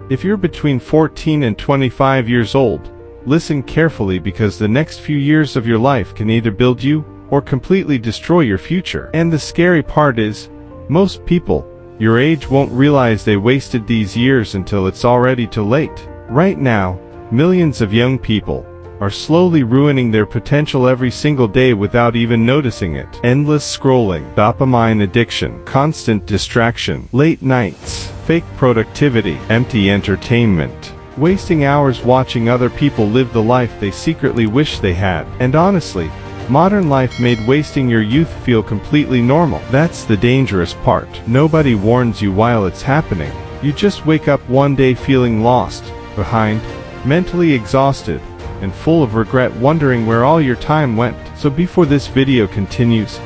If you're between 14 and 25 years old, listen carefully because the next few years of your life can either build you or completely destroy your future. And the scary part is, most people your age won't realize they wasted these years until it's already too late. Right now, millions of young people are slowly ruining their potential every single day without even noticing it. Endless scrolling, dopamine addiction, constant distraction, late nights, fake productivity, empty entertainment, wasting hours watching other people live the life they secretly wish they had. And honestly, modern life made wasting your youth feel completely normal. That's the dangerous part. Nobody warns you while it's happening. You just wake up one day feeling lost, behind, mentally exhausted, and full of regret, wondering where all your time went. So before this video continues,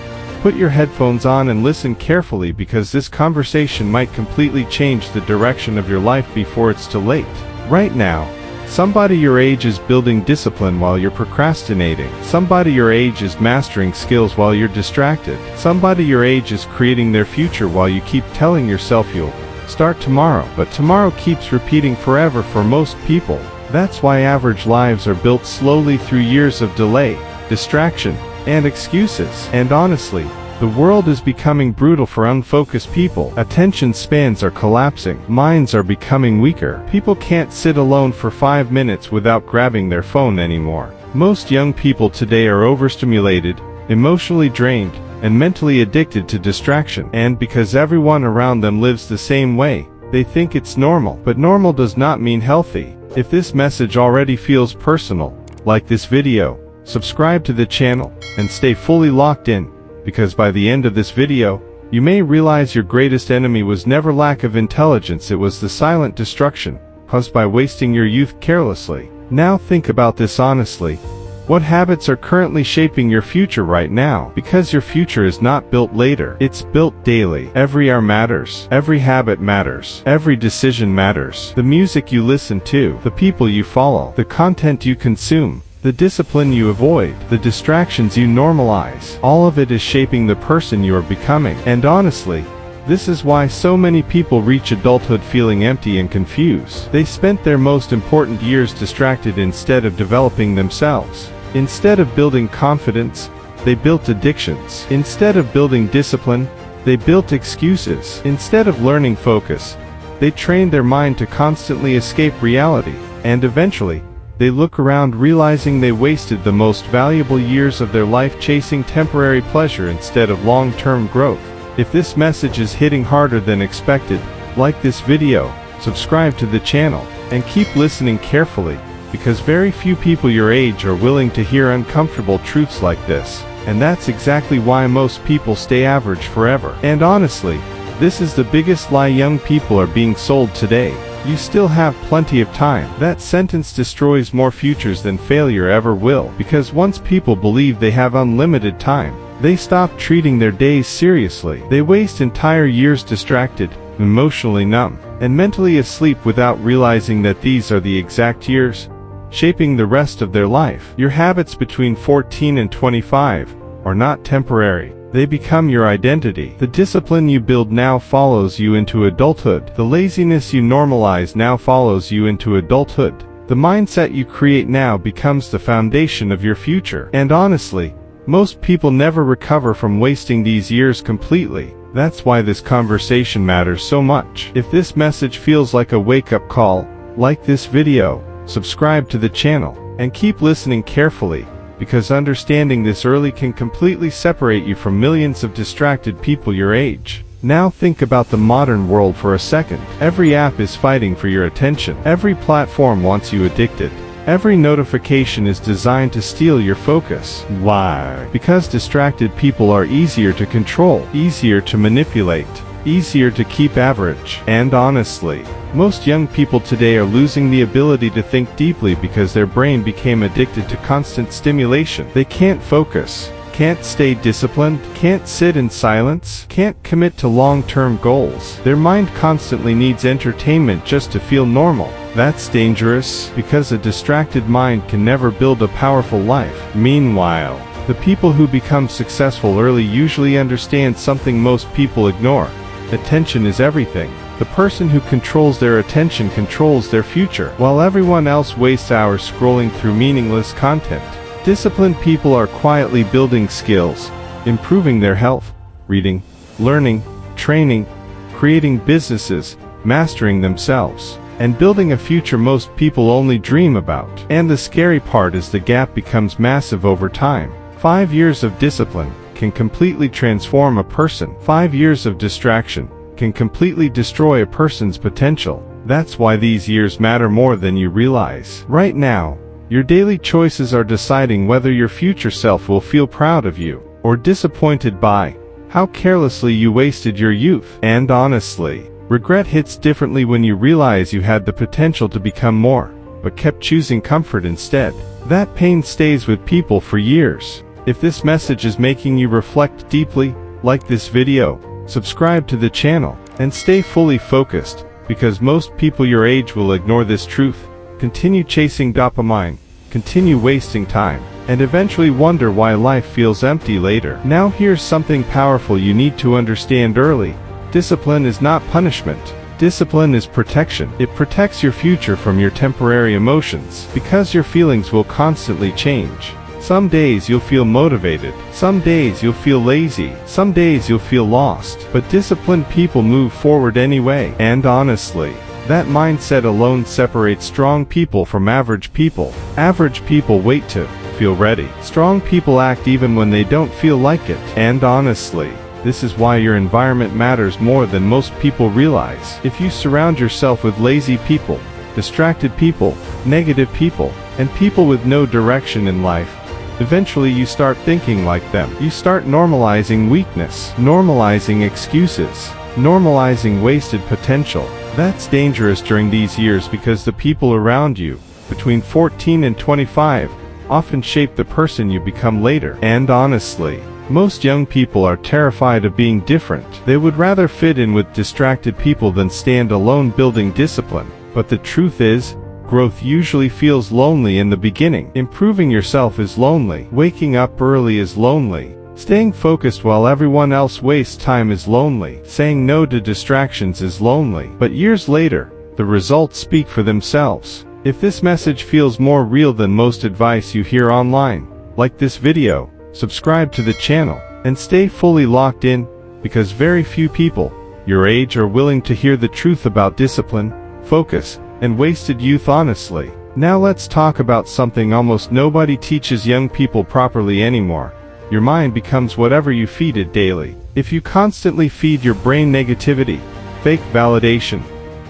put your headphones on and listen carefully because this conversation might completely change the direction of your life before it's too late. Right now, somebody your age is building discipline while you're procrastinating. Somebody your age is mastering skills while you're distracted. Somebody your age is creating their future while you keep telling yourself you'll start tomorrow. But tomorrow keeps repeating forever for most people. That's why average lives are built slowly through years of delay, distraction, and excuses. And honestly, the world is becoming brutal for unfocused people. Attention spans are collapsing. Minds are becoming weaker. People can't sit alone for 5 minutes without grabbing their phone anymore. Most young people today are overstimulated, emotionally drained, and mentally addicted to distraction. And because everyone around them lives the same way, they think it's normal. But normal does not mean healthy. If this message already feels personal, like this video, subscribe to the channel, and stay fully locked in, because by the end of this video, you may realize your greatest enemy was never lack of intelligence, it was the silent destruction caused by wasting your youth carelessly. Now think about this honestly. What habits are currently shaping your future right now? Because your future is not built later, it's built daily. Every hour matters. Every habit matters. Every decision matters. The music you listen to, the people you follow, the content you consume, the discipline you avoid, the distractions you normalize, all of it is shaping the person you are becoming. And honestly, this is why so many people reach adulthood feeling empty and confused. They spent their most important years distracted instead of developing themselves. Instead of building confidence, they built addictions. Instead of building discipline, they built excuses. Instead of learning focus, they trained their mind to constantly escape reality. And eventually, they look around realizing they wasted the most valuable years of their life chasing temporary pleasure instead of long-term growth. If this message is hitting harder than expected, like this video, subscribe to the channel, and keep listening carefully, because very few people your age are willing to hear uncomfortable truths like this. And that's exactly why most people stay average forever. And honestly, this is the biggest lie young people are being sold today. You still have plenty of time. That sentence destroys more futures than failure ever will, because once people believe they have unlimited time, they stop treating their days seriously. They waste entire years distracted, emotionally numb, and mentally asleep without realizing that these are the exact years shaping the rest of their life. Your habits between 14 and 25 are not temporary. They become your identity. The discipline you build now follows you into adulthood. The laziness you normalize now follows you into adulthood. The mindset you create now becomes the foundation of your future. And honestly, most people never recover from wasting these years completely. That's why this conversation matters so much. If this message feels like a wake-up call, like this video, subscribe to the channel, and keep listening carefully, because understanding this early can completely separate you from millions of distracted people your age. Now think about the modern world for a second. Every app is fighting for your attention. Every platform wants you addicted. Every notification is designed to steal your focus. Why? Because distracted people are easier to control, easier to manipulate, easier to keep average. And honestly, most young people today are losing the ability to think deeply because their brain became addicted to constant stimulation. They can't focus, can't stay disciplined, can't sit in silence, can't commit to long-term goals. Their mind constantly needs entertainment just to feel normal. That's dangerous, because a distracted mind can never build a powerful life. Meanwhile, the people who become successful early usually understand something most people ignore. Attention is everything. The person who controls their attention controls their future, while everyone else wastes hours scrolling through meaningless content. Disciplined people are quietly building skills, improving their health, reading, learning, training, creating businesses, mastering themselves, and building a future most people only dream about. And the scary part is the gap becomes massive over time. 5 years of discipline can completely transform a person. 5 years of distraction can completely destroy a person's potential. That's why these years matter more than you realize. Right now, your daily choices are deciding whether your future self will feel proud of you, or disappointed by how carelessly you wasted your youth. And honestly, regret hits differently when you realize you had the potential to become more, but kept choosing comfort instead. That pain stays with people for years. If this message is making you reflect deeply, like this video, subscribe to the channel, and stay fully focused, because most people your age will ignore this truth, continue chasing dopamine, continue wasting time, and eventually wonder why life feels empty later. Now here's something powerful you need to understand early. Discipline is not punishment. Discipline is protection. It protects your future from your temporary emotions, because your feelings will constantly change. Some days you'll feel motivated, some days you'll feel lazy, some days you'll feel lost, but disciplined people move forward anyway. And honestly, that mindset alone separates strong people from average people. Average people wait to feel ready. Strong people act even when they don't feel like it. And honestly, this is why your environment matters more than most people realize. If you surround yourself with lazy people, distracted people, negative people, and people with no direction in life, eventually you start thinking like them. You start normalizing weakness, normalizing excuses, normalizing wasted potential. That's dangerous during these years because the people around you, between 14 and 25, often shape the person you become later. And honestly, most young people are terrified of being different. They would rather fit in with distracted people than stand alone building discipline. But the truth is, growth usually feels lonely in the beginning. Improving yourself is lonely. Waking up early is lonely. Staying focused while everyone else wastes time is lonely. Saying no to distractions is lonely. But years later, the results speak for themselves. If this message feels more real than most advice you hear online, like this video, subscribe to the channel, and stay fully locked in, because very few people your age are willing to hear the truth about discipline, focus, and wasted youth honestly. Now let's talk about something almost nobody teaches young people properly anymore. Your mind becomes whatever you feed it daily. If you constantly feed your brain negativity, fake validation,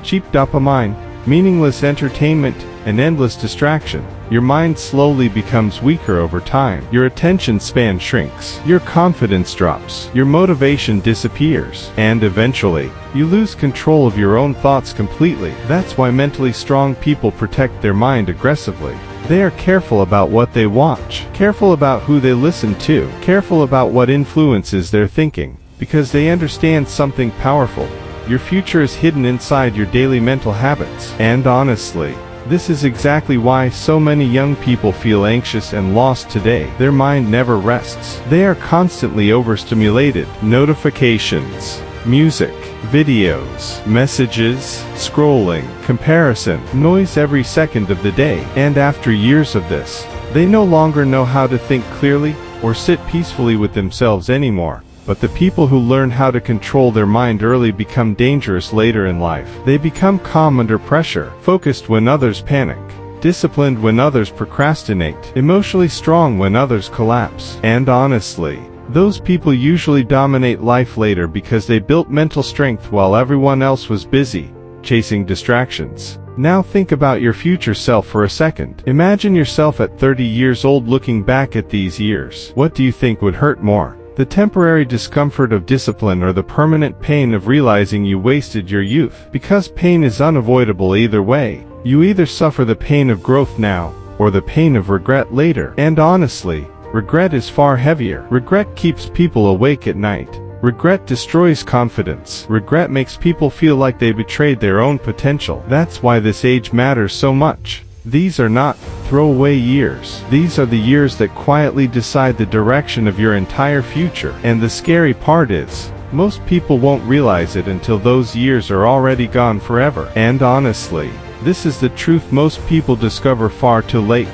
cheap dopamine, meaningless entertainment, and endless distraction, your mind slowly becomes weaker over time. Your attention span shrinks, your confidence drops, your motivation disappears, and eventually, you lose control of your own thoughts completely. That's why mentally strong people protect their mind aggressively. They are careful about what they watch, careful about who they listen to, careful about what influences their thinking, because they understand something powerful. Your future is hidden inside your daily mental habits. And honestly, this is exactly why so many young people feel anxious and lost today. Their mind never rests. They are constantly overstimulated. Notifications, music, videos, messages, scrolling, comparison, noise every second of the day. And after years of this, they no longer know how to think clearly or sit peacefully with themselves anymore. But the people who learn how to control their mind early become dangerous later in life. They become calm under pressure, focused when others panic, disciplined when others procrastinate, emotionally strong when others collapse. And honestly, those people usually dominate life later because they built mental strength while everyone else was busy chasing distractions. Now think about your future self for a second. Imagine yourself at 30 years old looking back at these years. What do you think would hurt more? The temporary discomfort of discipline or the permanent pain of realizing you wasted your youth? Because pain is unavoidable either way. You either suffer the pain of growth now, or the pain of regret later. And honestly, regret is far heavier. Regret keeps people awake at night. Regret destroys confidence. Regret makes people feel like they betrayed their own potential. That's why this age matters so much. These are not throwaway years. These are the years that quietly decide the direction of your entire future. And the scary part is, Most people won't realize it until those years are already gone forever. And honestly, this is the truth most people discover far too late.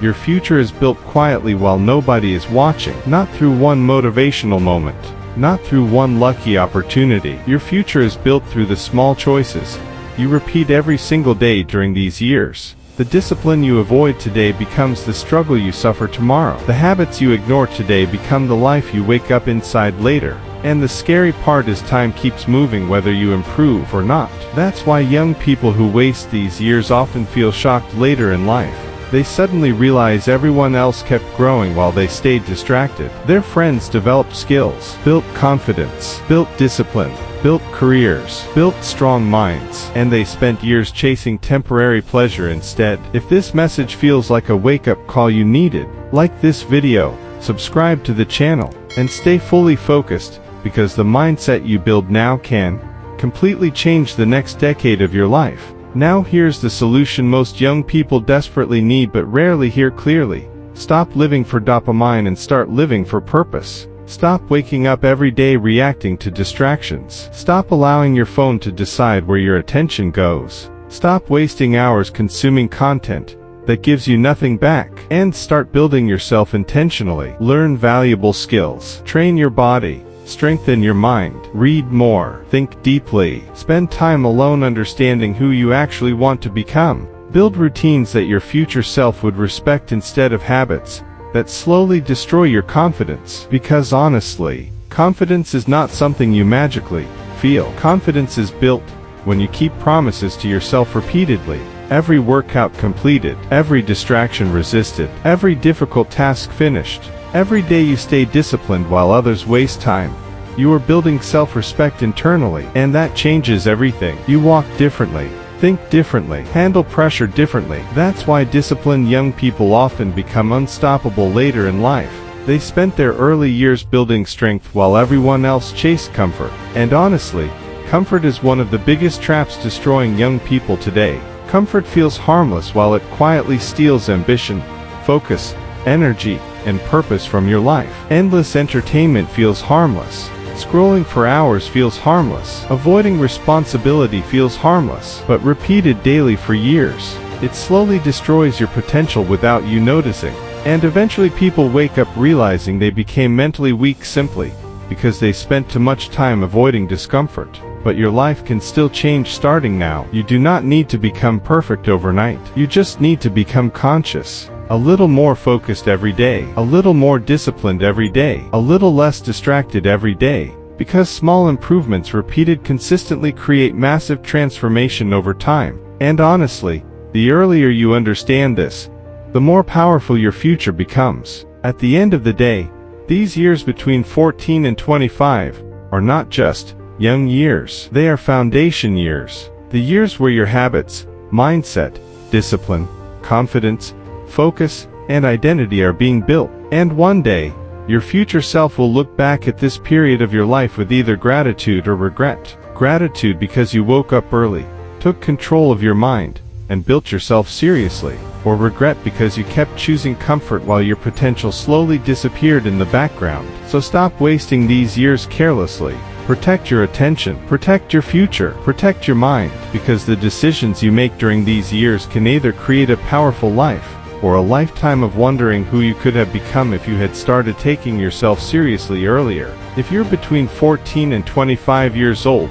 Your future is built quietly while nobody is watching, not through one motivational moment, not through one lucky opportunity. Your future is built through the small choices you repeat every single day during these years. The discipline you avoid today becomes the struggle you suffer tomorrow. The habits you ignore today become the life you wake up inside later. And the scary part is time keeps moving whether you improve or not. That's why young people who waste these years often feel shocked later in life. They suddenly realize everyone else kept growing while they stayed distracted. Their friends developed skills, built confidence, built discipline, built careers, built strong minds, and they spent years chasing temporary pleasure instead. If this message feels like a wake-up call you needed, like this video, subscribe to the channel, and stay fully focused, because the mindset you build now can completely change the next decade of your life. Now here's the solution most young people desperately need but rarely hear clearly. Stop living for dopamine and start living for purpose. Stop waking up every day reacting to distractions. Stop allowing your phone to decide where your attention goes. Stop wasting hours consuming content that gives you nothing back. And start building yourself intentionally. Learn valuable skills. Train your body. Strengthen your mind. Read more. Think deeply. Spend time alone understanding who you actually want to become. Build routines that your future self would respect instead of habits that slowly destroy your confidence. Because honestly, confidence is not something you magically feel. Confidence is built when you keep promises to yourself repeatedly. Every workout completed, every distraction resisted, every difficult task finished. Every day you stay disciplined while others waste time. You are building self-respect internally, and that changes everything. You walk differently, think differently, handle pressure differently. That's why disciplined young people often become unstoppable later in life. They spent their early years building strength while everyone else chased comfort. And honestly, comfort is one of the biggest traps destroying young people today. Comfort feels harmless while it quietly steals ambition, focus, energy, and purpose from your life. Endless entertainment feels harmless. Scrolling for hours feels harmless. Avoiding responsibility feels harmless. But repeated daily for years, it slowly destroys your potential without you noticing. And eventually people wake up realizing they became mentally weak simply because they spent too much time avoiding discomfort. But your life can still change starting now. You do not need to become perfect overnight. You just need to become conscious. A little more focused every day, a little more disciplined every day, a little less distracted every day. Because small improvements repeated consistently create massive transformation over time. And honestly, the earlier you understand this, the more powerful your future becomes. At the end of the day, these years between 14 and 25 are not just young years. They are foundation years. The years where your habits, mindset, discipline, confidence, focus, and identity are being built. And one day, your future self will look back at this period of your life with either gratitude or regret. Gratitude because you woke up early, took control of your mind, and built yourself seriously. Or regret because you kept choosing comfort while your potential slowly disappeared in the background. So stop wasting these years carelessly. Protect your attention, protect your future, protect your mind, because the decisions you make during these years can either create a powerful life, or a lifetime of wondering who you could have become if you had started taking yourself seriously earlier. If you're between 14 and 25 years old,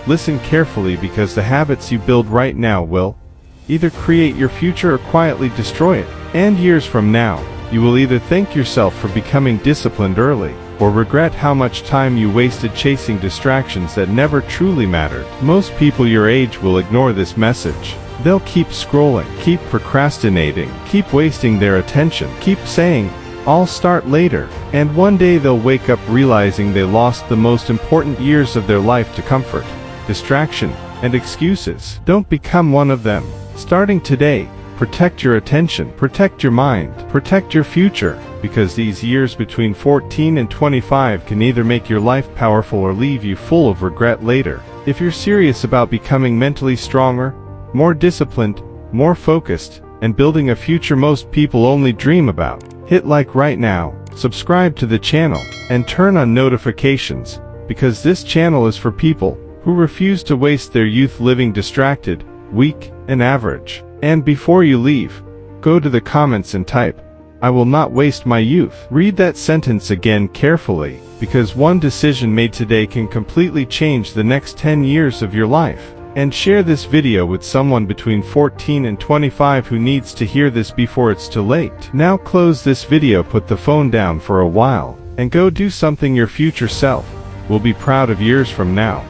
listen carefully because the habits you build right now will either create your future or quietly destroy it. And years from now, you will either thank yourself for becoming disciplined early, or regret how much time you wasted chasing distractions that never truly mattered. Most people your age will ignore this message. They'll keep scrolling, keep procrastinating, keep wasting their attention, keep saying, "I'll start later." And one day they'll wake up realizing they lost the most important years of their life to comfort, distraction, and excuses. Don't become one of them. Starting today, protect your attention, protect your mind, protect your future, because these years between 14 and 25 can either make your life powerful or leave you full of regret later. If you're serious about becoming mentally stronger, more disciplined, more focused, and building a future most people only dream about, hit like right now, subscribe to the channel, and turn on notifications, because this channel is for people who refuse to waste their youth living distracted, weak, and average. And before you leave, go to the comments and type, "I will not waste my youth." Read that sentence again carefully, because one decision made today can completely change the next 10 years of your life. And share this video with someone between 14 and 25 who needs to hear this before it's too late. Now close this video, put the phone down for a while, and go do something your future self will be proud of years from now.